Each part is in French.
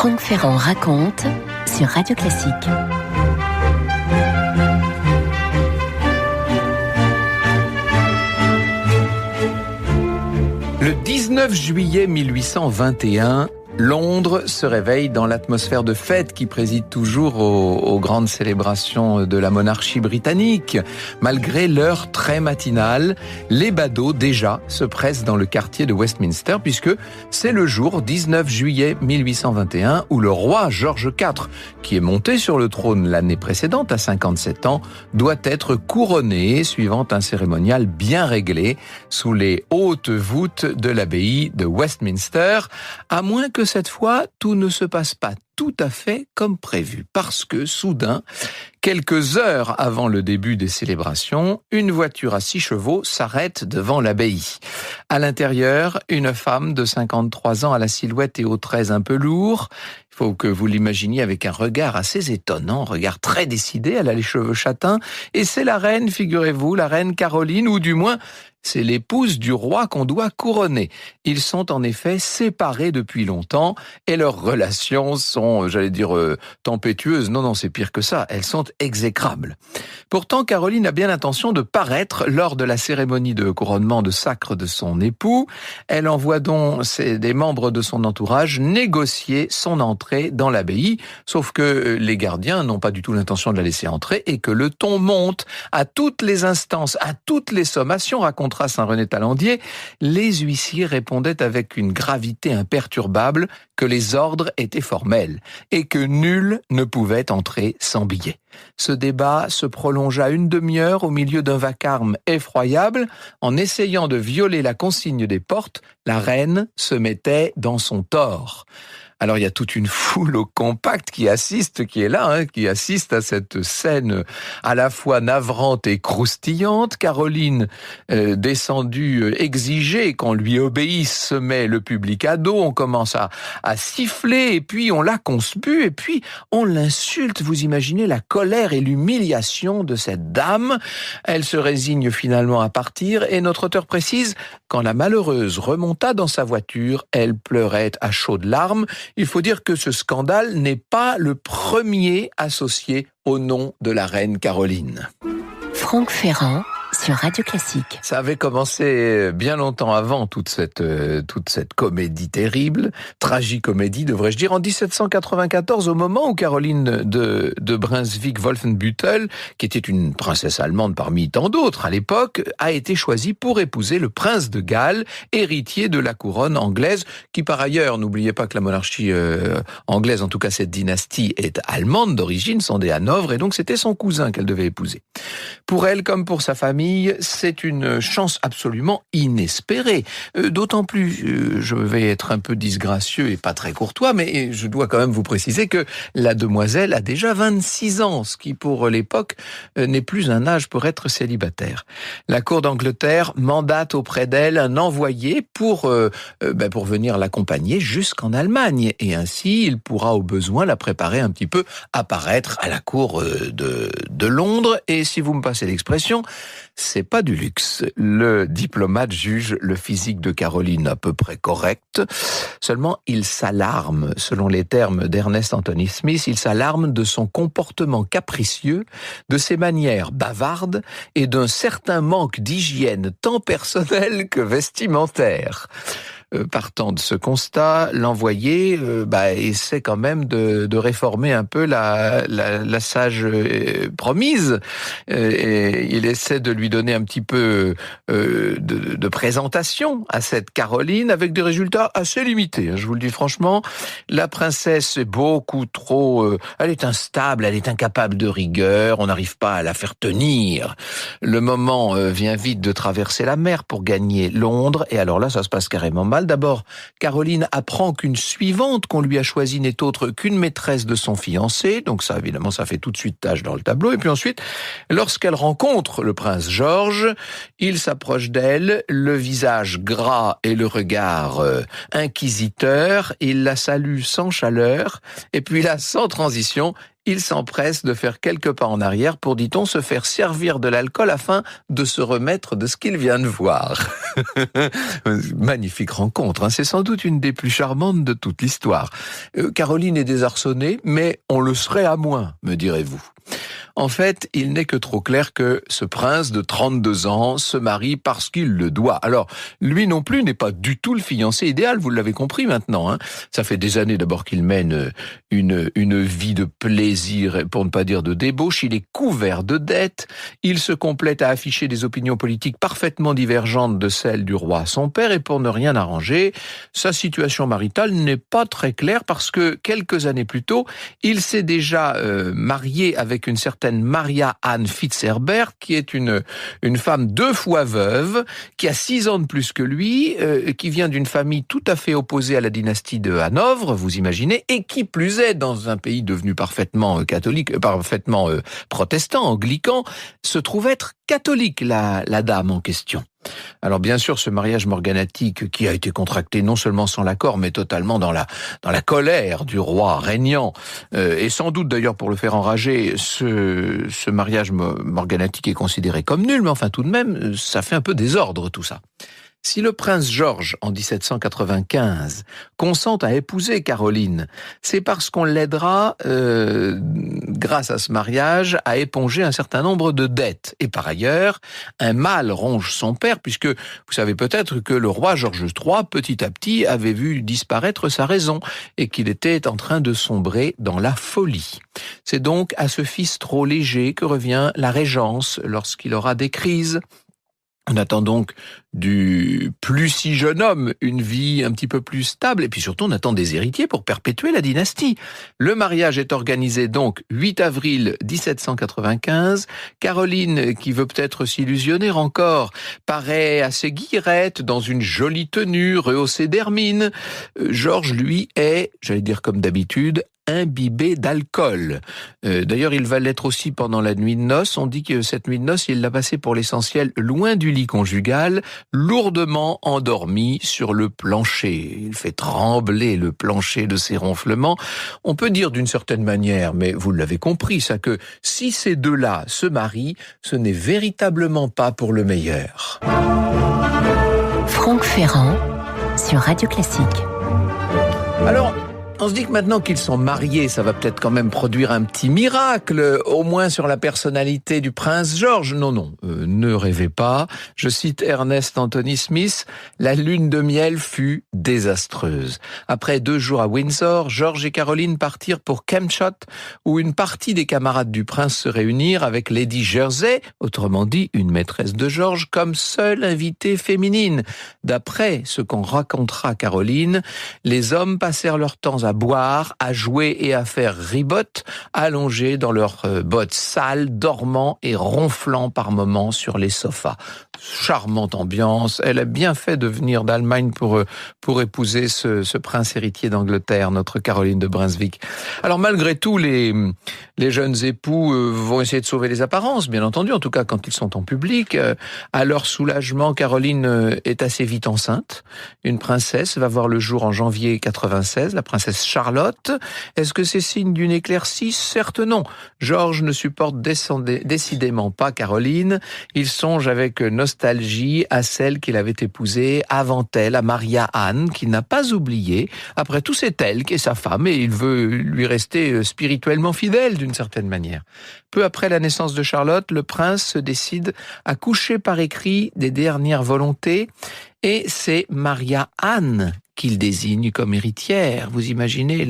Franck Ferrand raconte sur Radio Classique. Le 19 juillet 1821, Londres se réveille dans l'atmosphère de fête qui préside toujours aux grandes célébrations de la monarchie britannique. Malgré l'heure très matinale, les badauds déjà se pressent dans le quartier de Westminster puisque c'est le jour 19 juillet 1821 où le roi George IV, qui est monté sur le trône l'année précédente à 57 ans, doit être couronné suivant un cérémonial bien réglé sous les hautes voûtes de l'abbaye de Westminster, à moins que cette fois, tout ne se passe pas tout à fait comme prévu, parce que soudain, quelques heures avant le début des célébrations, une voiture à 6 chevaux s'arrête devant l'abbaye. À l'intérieur, une femme de 53 ans à la silhouette et aux traits un peu lourds. Il faut que vous l'imaginiez avec un regard assez étonnant, un regard très décidé, elle a les cheveux châtains, et c'est la reine, figurez-vous, la reine Caroline, ou du moins, c'est l'épouse du roi qu'on doit couronner. Ils sont en effet séparés depuis longtemps, et leurs relations sont, tempétueuses. Non, c'est pire que ça, elles sont exécrables. Pourtant, Caroline a bien l'intention de paraître lors de la cérémonie de couronnement de sacre de son époux. Elle envoie donc des membres de son entourage négocier son entrée dans l'abbaye, sauf que les gardiens n'ont pas du tout l'intention de la laisser entrer et que le ton monte à toutes les instances, à toutes les sommations, racontera Saint-René Talandier. Les huissiers répondaient avec une gravité imperturbable que les ordres étaient formels et que nul ne pouvait entrer sans billet. Ce débat se prolongea une demi-heure au milieu d'un vacarme effroyable. En essayant de violer la consigne des portes, la reine se mettait dans son tort. Alors il y a toute une foule au compact qui assiste à cette scène à la fois navrante et croustillante. Caroline, descendue, exiger qu'on lui obéisse, se met le public à dos, on commence à siffler, et puis on la conspue, et puis on l'insulte. Vous imaginez la colère et l'humiliation de cette dame. Elle se résigne finalement à partir, et notre auteur précise, quand la malheureuse remonta dans sa voiture, elle pleurait à chaudes larmes. Il faut dire que ce scandale n'est pas le premier associé au nom de la reine Caroline. Franck Ferrand sur Radio Classique. Ça avait commencé bien longtemps avant toute cette comédie terrible, tragicomédie devrais-je dire, en 1794, au moment où Caroline de Brunswick-Wolfenbüttel, qui était une princesse allemande parmi tant d'autres à l'époque, a été choisie pour épouser le prince de Galles, héritier de la couronne anglaise, qui par ailleurs, n'oubliez pas que la monarchie anglaise, en tout cas cette dynastie, est allemande d'origine, sont des Hanovre, et donc c'était son cousin qu'elle devait épouser. Pour elle, comme pour sa famille, c'est une chance absolument inespérée. D'autant plus, je vais être un peu disgracieux et pas très courtois, mais je dois quand même vous préciser que la demoiselle a déjà 26 ans, ce qui pour l'époque n'est plus un âge pour être célibataire. La cour d'Angleterre mandate auprès d'elle un envoyé pour venir l'accompagner jusqu'en Allemagne, et ainsi il pourra au besoin la préparer un petit peu à paraître à la cour de Londres. Et si vous me passez l'expression, c'est pas du luxe. Le diplomate juge le physique de Caroline à peu près correct. Seulement, il s'alarme, selon les termes d'Ernest Anthony Smith, il s'alarme de son comportement capricieux, de ses manières bavardes et d'un certain manque d'hygiène tant personnelle que vestimentaire. Partant de ce constat, l'envoyé essaie quand même de réformer un peu la sage promise. Et il essaie de lui donner un petit peu de présentation à cette Caroline, avec des résultats assez limités. Je vous le dis franchement, la princesse est beaucoup trop... elle est instable, elle est incapable de rigueur, on n'arrive pas à la faire tenir. Le moment vient vite de traverser la mer pour gagner Londres, et alors là, ça se passe carrément mal. D'abord, Caroline apprend qu'une suivante qu'on lui a choisie n'est autre qu'une maîtresse de son fiancé, donc ça, évidemment, ça fait tout de suite tache dans le tableau. Et puis ensuite, lorsqu'elle rencontre le prince George, il s'approche d'elle, le visage gras et le regard inquisiteur, il la salue sans chaleur, et puis là, sans transition, il s'empresse de faire quelques pas en arrière pour, dit-on, se faire servir de l'alcool afin de se remettre de ce qu'il vient de voir. Magnifique rencontre, hein. C'est sans doute une des plus charmantes de toute l'histoire. Caroline est désarçonnée, mais on le serait à moins, me direz-vous. En fait, il n'est que trop clair que ce prince de 32 ans se marie parce qu'il le doit. Alors, lui non plus n'est pas du tout le fiancé idéal, vous l'avez compris maintenant, hein. Ça fait des années d'abord qu'il mène une vie de plaisir, pour ne pas dire de débauche. Il est couvert de dettes. Il se complète à afficher des opinions politiques parfaitement divergentes de celles du roi son père. Et pour ne rien arranger, sa situation maritale n'est pas très claire parce que quelques années plus tôt, il s'est déjà marié avec une certaine Maria Anne Fitzherbert, qui est une femme 2 fois veuve, qui a 6 ans de plus que lui, qui vient d'une famille tout à fait opposée à la dynastie de Hanovre, vous imaginez, et qui plus est, dans un pays devenu parfaitement catholique, parfaitement protestant, anglican, se trouve être catholique, la dame en question. Alors bien sûr, ce mariage morganatique qui a été contracté non seulement sans l'accord, mais totalement dans la colère du roi régnant, et sans doute d'ailleurs pour le faire enrager, ce mariage morganatique est considéré comme nul, mais enfin tout de même, ça fait un peu désordre tout ça. Si le prince George, en 1795, consent à épouser Caroline, c'est parce qu'on l'aidera, grâce à ce mariage, à éponger un certain nombre de dettes. Et par ailleurs, un mal ronge son père, puisque vous savez peut-être que le roi George III, petit à petit, avait vu disparaître sa raison et qu'il était en train de sombrer dans la folie. C'est donc à ce fils trop léger que revient la régence lorsqu'il aura des crises. On attend donc du plus si jeune homme une vie un petit peu plus stable, et puis surtout on attend des héritiers pour perpétuer la dynastie. Le mariage est organisé donc 8 avril 1795. Caroline, qui veut peut-être s'illusionner encore, paraît assez guillerette dans une jolie tenue rehaussée d'hermine. Georges, lui, est, j'allais dire comme d'habitude, imbibé d'alcool. D'ailleurs, il va l'être aussi pendant la nuit de noces. On dit que cette nuit de noces, il l'a passée pour l'essentiel loin du lit conjugal, lourdement endormi sur le plancher. Il fait trembler le plancher de ses ronflements. On peut dire d'une certaine manière, mais vous l'avez compris, ça, que si ces deux-là se marient, ce n'est véritablement pas pour le meilleur. Franck Ferrand sur Radio Classique. Alors, on se dit que maintenant qu'ils sont mariés, ça va peut-être quand même produire un petit miracle, au moins sur la personnalité du prince George. Non, ne rêvez pas. Je cite Ernest Anthony Smith, « La lune de miel fut désastreuse. Après 2 jours à Windsor, George et Caroline partirent pour Kempshot, où une partie des camarades du prince se réunirent avec Lady Jersey, autrement dit une maîtresse de George, comme seule invitée féminine. D'après ce qu'on racontera Caroline, les hommes passèrent leur temps à boire, à jouer et à faire ribote, allongés dans leurs bottes sales, dormant et ronflant par moments sur les sofas. Charmante ambiance. Elle a bien fait de venir d'Allemagne pour épouser ce prince héritier d'Angleterre, notre Caroline de Brunswick. Alors malgré tout, les jeunes époux vont essayer de sauver les apparences, bien entendu, en tout cas quand ils sont en public. À leur soulagement, Caroline est assez vite enceinte. Une princesse va voir le jour en janvier 96, la princesse Charlotte. Est-ce que c'est signe d'une éclaircie? Certes non. George ne supporte décidément pas Caroline. Il songe avec nostalgie à celle qu'il avait épousée avant elle, à Maria Anne, qu'il n'a pas oubliée. Après tout, c'est elle qui est sa femme et il veut lui rester spirituellement fidèle d'une certaine manière. Peu après la naissance de Charlotte, le prince se décide à coucher par écrit des dernières volontés et c'est Maria Anne qu'il désigne comme héritière. Vous imaginez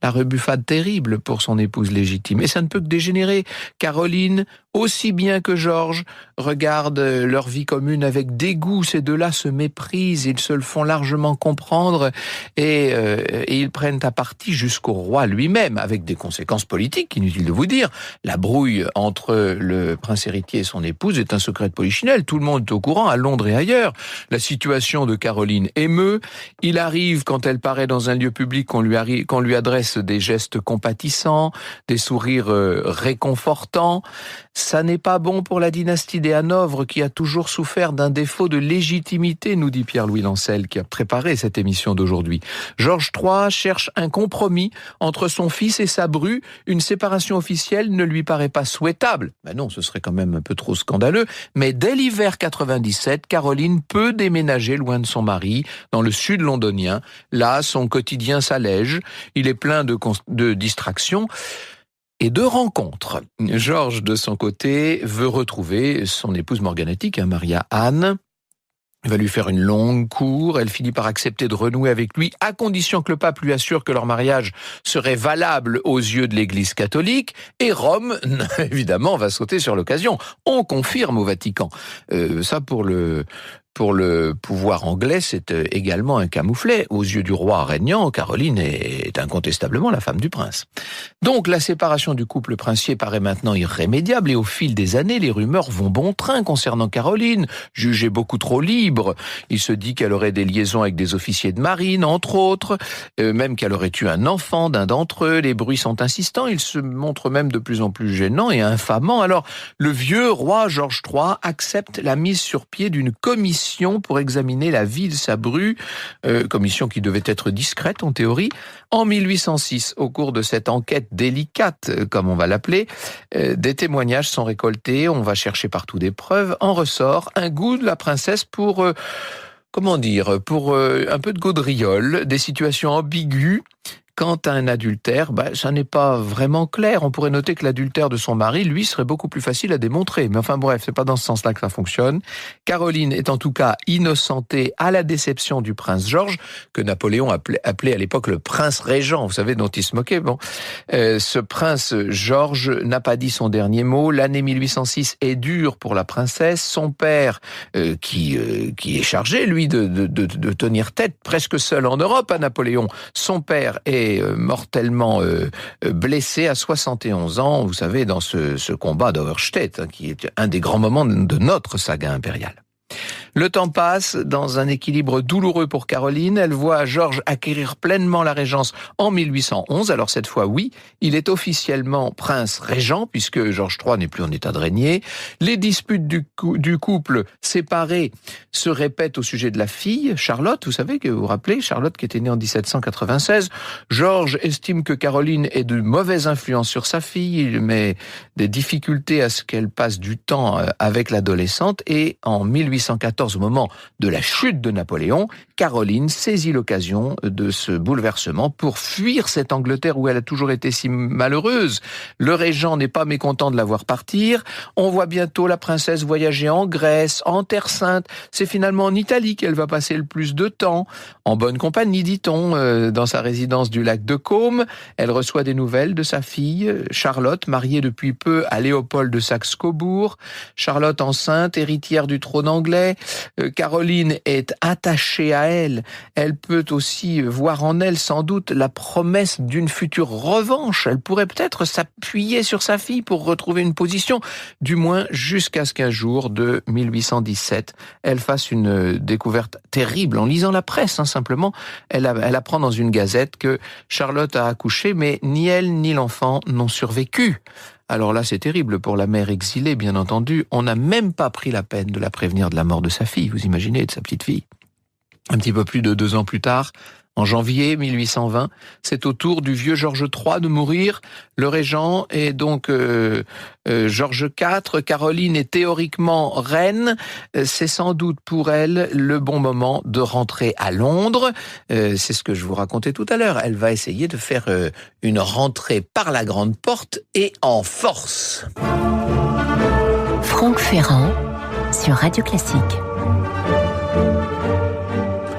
la rebuffade terrible pour son épouse légitime. Et ça ne peut que dégénérer. Caroline, aussi bien que Georges, regardent leur vie commune avec dégoût. Ces deux-là se méprisent, ils se le font largement comprendre et ils prennent à partie jusqu'au roi lui-même, avec des conséquences politiques, inutile de vous dire. La brouille entre le prince héritier et son épouse est un secret de polichinelle. Tout le monde est au courant, à Londres et ailleurs. La situation de Caroline émeut. Il Il arrive, quand elle paraît dans un lieu public, qu'on lui adresse des gestes compatissants, des sourires réconfortants. Ça n'est pas bon pour la dynastie des Hanovre qui a toujours souffert d'un défaut de légitimité, nous dit Pierre-Louis Lancel, qui a préparé cette émission d'aujourd'hui. Georges III cherche un compromis entre son fils et sa bru. Une séparation officielle ne lui paraît pas souhaitable. Ben non, ce serait quand même un peu trop scandaleux. Mais dès l'hiver 97, Caroline peut déménager loin de son mari, dans le sud londonien. Là, son quotidien s'allège. Il est plein de distractions et de rencontres. Georges, de son côté, veut retrouver son épouse morganatique, Maria Anne. Il va lui faire une longue cour. Elle finit par accepter de renouer avec lui, à condition que le pape lui assure que leur mariage serait valable aux yeux de l'Église catholique. Et Rome, évidemment, va sauter sur l'occasion. On confirme au Vatican. Ça, pour le pouvoir anglais, c'est également un camouflet. Aux yeux du roi régnant, Caroline est incontestablement la femme du prince. Donc la séparation du couple princier paraît maintenant irrémédiable et au fil des années, les rumeurs vont bon train concernant Caroline, jugée beaucoup trop libre. Il se dit qu'elle aurait des liaisons avec des officiers de marine, entre autres, même qu'elle aurait eu un enfant d'un d'entre eux. Les bruits sont insistants, ils se montrent même de plus en plus gênants et infamants. Alors le vieux roi Georges III accepte la mise sur pied d'une commission pour examiner la vie de sa bru, commission qui devait être discrète en théorie. En 1806, au cours de cette enquête délicate, comme on va l'appeler, des témoignages sont récoltés, on va chercher partout des preuves, en ressort un goût de la princesse pour un peu de gaudriole, des situations ambiguës. Quant à un adultère, ça n'est pas vraiment clair. On pourrait noter que l'adultère de son mari, lui, serait beaucoup plus facile à démontrer. Mais enfin bref, c'est pas dans ce sens-là que ça fonctionne. Caroline est en tout cas innocentée à la déception du prince Georges, que Napoléon appelait à l'époque le prince régent, vous savez, dont il se moquait. Ce prince Georges n'a pas dit son dernier mot. L'année 1806 est dure pour la princesse. Son père, qui est chargé, lui, de tenir tête, presque seul en Europe, à Napoléon. Son père est mortellement blessé à 71 ans, vous savez, dans ce combat d'Auerstedt, qui est un des grands moments de notre saga impériale. Le temps passe dans un équilibre douloureux pour Caroline. Elle voit Georges acquérir pleinement la régence en 1811. Alors cette fois, oui, il est officiellement prince régent puisque Georges III n'est plus en état de régner. Les disputes du couple séparé se répètent au sujet de la fille, Charlotte. Vous savez, que vous vous rappelez, Charlotte qui était née en 1796. Georges estime que Caroline est de mauvaise influence sur sa fille. Il met des difficultés à ce qu'elle passe du temps avec l'adolescente et en 1814, au moment de la chute de Napoléon, Caroline saisit l'occasion de ce bouleversement pour fuir cette Angleterre où elle a toujours été si malheureuse. Le régent n'est pas mécontent de la voir partir. On voit bientôt la princesse voyager en Grèce, en Terre Sainte. C'est finalement en Italie qu'elle va passer le plus de temps. En bonne compagnie, dit-on, dans sa résidence du lac de Caume. Elle reçoit des nouvelles de sa fille, Charlotte, mariée depuis peu à Léopold de Saxe-Cobourg. Charlotte enceinte, héritière du trône anglais. Caroline est attachée à elle. Elle peut aussi voir en elle, sans doute, la promesse d'une future revanche. Elle pourrait peut-être s'appuyer sur sa fille pour retrouver une position, du moins jusqu'à ce qu'un jour de 1817, elle fasse une découverte terrible en lisant la presse, simplement. Elle apprend dans une gazette que Charlotte a accouché, mais ni elle ni l'enfant n'ont survécu. Alors là, c'est terrible pour la mère exilée, bien entendu. On n'a même pas pris la peine de la prévenir de la mort de sa fille, vous imaginez, de sa petite fille. Un petit peu plus de 2 ans plus tard, en janvier 1820, c'est au tour du vieux Georges III de mourir. Le régent est donc Georges IV. Caroline est théoriquement reine. C'est sans doute pour elle le bon moment de rentrer à Londres. C'est ce que je vous racontais tout à l'heure. Elle va essayer de faire une rentrée par la grande porte et en force. Franck Ferrand sur Radio Classique.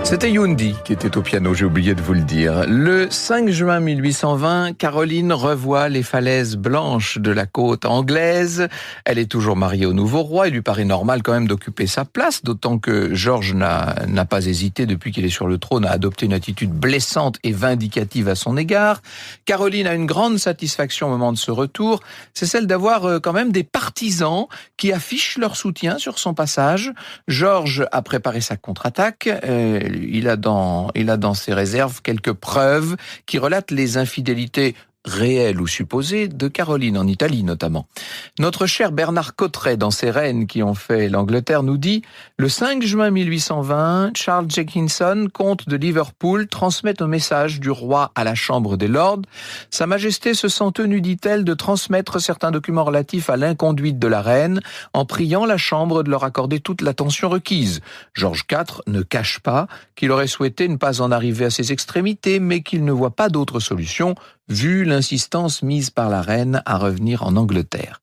C'était Yundi qui était au piano, j'ai oublié de vous le dire. Le 5 juin 1820, Caroline revoit les falaises blanches de la côte anglaise. Elle est toujours mariée au nouveau roi. Il lui paraît normal quand même d'occuper sa place, d'autant que Georges n'a pas hésité, depuis qu'il est sur le trône, à adopter une attitude blessante et vindicative à son égard. Caroline a une grande satisfaction au moment de ce retour. C'est celle d'avoir quand même des partisans qui affichent leur soutien sur son passage. Georges a préparé sa contre-attaque. il a dans ses réserves quelques preuves qui relatent les infidélités réelle ou supposée, de Caroline, en Italie notamment. Notre cher Bernard Cotteret, dans ses reines qui ont fait l'Angleterre, nous dit « Le 5 juin 1820, Charles Jenkinson, comte de Liverpool, transmet un message du roi à la Chambre des Lords. Sa Majesté se sent tenue, dit-elle, de transmettre certains documents relatifs à l'inconduite de la reine, en priant la Chambre de leur accorder toute l'attention requise. George IV ne cache pas qu'il aurait souhaité ne pas en arriver à ces extrémités, mais qu'il ne voit pas d'autre solution, vu l'insistance mise par la reine à revenir en Angleterre.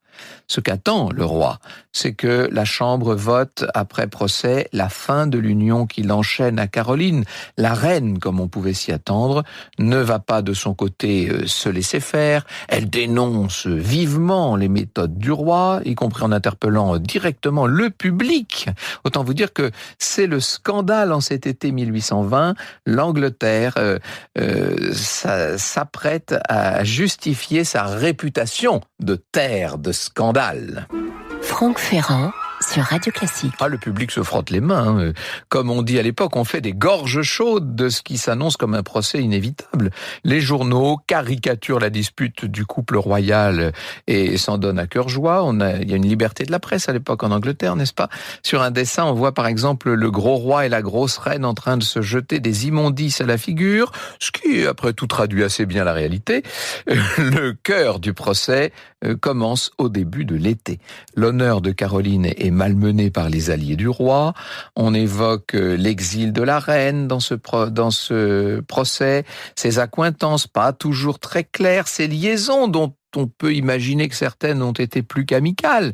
Ce qu'attend le roi, c'est que la Chambre vote, après procès, la fin de l'union qui l'enchaîne à Caroline. La reine, comme on pouvait s'y attendre, ne va pas de son côté se laisser faire. Elle dénonce vivement les méthodes du roi, y compris en interpellant directement le public. Autant vous dire que c'est le scandale en cet été 1820. L'Angleterre s'apprête à justifier sa réputation de terre de scandale. Franck Ferrand sur Radio Classique. Le public se frotte les mains. Comme on dit à l'époque, on fait des gorges chaudes de ce qui s'annonce comme un procès inévitable. Les journaux caricaturent la dispute du couple royal et s'en donnent à cœur joie. Il y a une liberté de la presse à l'époque en Angleterre, n'est-ce pas? Sur un dessin, on voit par exemple le gros roi et la grosse reine en train de se jeter des immondices à la figure, ce qui, après tout, traduit assez bien la réalité. Le cœur du procès commence au début de l'été. L'honneur de Caroline est malmené par les alliés du roi. On évoque l'exil de la reine dans ce procès, ses accointances pas toujours très claires, ses liaisons dont on peut imaginer que certaines ont été plus qu'amicales.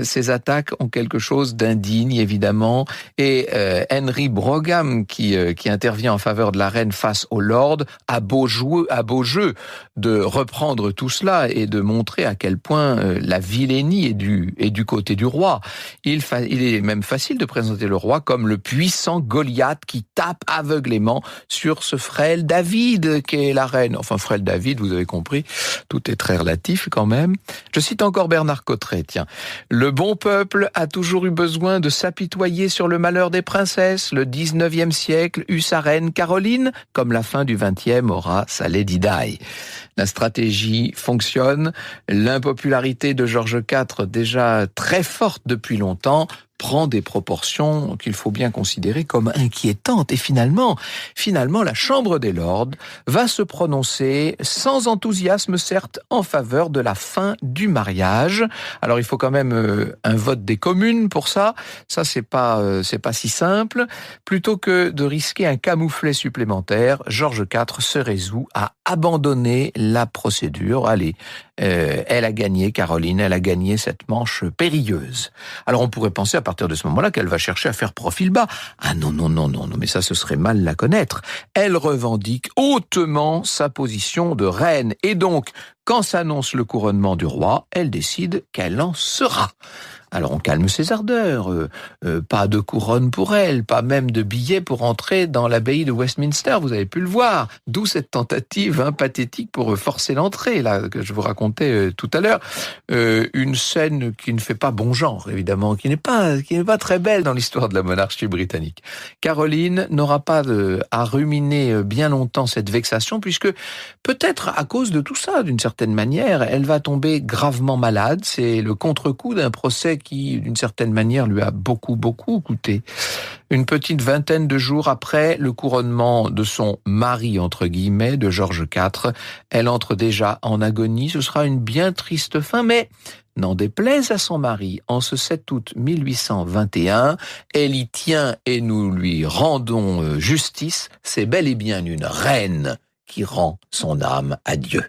Ces attaques ont quelque chose d'indigne, évidemment. Et Henry Brougham, qui intervient en faveur de la reine face aux lords, a beau jeu de reprendre tout cela et de montrer à quel point la vilainie est du côté du roi. Il est même facile de présenter le roi comme le puissant Goliath qui tape aveuglément sur ce frêle David qu'est la reine. Enfin, frêle David, vous avez compris, tout est très relatif quand même. Je cite encore Bernard Cotteret, tiens. Le bon peuple a toujours eu besoin de s'apitoyer sur le malheur des princesses. Le 19e siècle eut sa reine Caroline, comme la fin du 20e aura sa Lady Di. La stratégie fonctionne. L'impopularité de George IV, déjà très forte depuis longtemps, prend des proportions qu'il faut bien considérer comme inquiétantes. Et finalement, la Chambre des Lords va se prononcer sans enthousiasme, certes, en faveur de la fin du mariage. Alors, il faut quand même un vote des communes pour ça. Ça, c'est pas si simple. Plutôt que de risquer un camouflet supplémentaire, George IV se résout à abandonner la procédure. Allez, elle a gagné, Caroline, elle a gagné cette manche périlleuse. Alors, on pourrait penser à partir de ce moment-là qu'elle va chercher à faire profil bas. Ah non, mais ça, ce serait mal la connaître. Elle revendique hautement sa position de reine. Et donc, quand s'annonce le couronnement du roi, elle décide qu'elle en sera. Alors on calme ses ardeurs, pas de couronne pour elle, pas même de billet pour entrer dans l'abbaye de Westminster, vous avez pu le voir. D'où cette tentative pathétique pour forcer l'entrée, là, que je vous racontais tout à l'heure. Une scène qui ne fait pas bon genre, évidemment, qui n'est pas très belle dans l'histoire de la monarchie britannique. Caroline n'aura pas à ruminer bien longtemps cette vexation, puisque peut-être à cause de tout ça, d'une certaine manière, elle va tomber gravement malade. C'est le contre-coup d'un procès qui, d'une certaine manière, lui a beaucoup coûté. Une petite vingtaine de jours après le couronnement de son mari, entre guillemets, de George IV, elle entre déjà en agonie. Ce sera une bien triste fin, mais n'en déplaise à son mari, en ce 7 août 1821, elle y tient et nous lui rendons justice. C'est bel et bien une reine qui rend son âme à Dieu.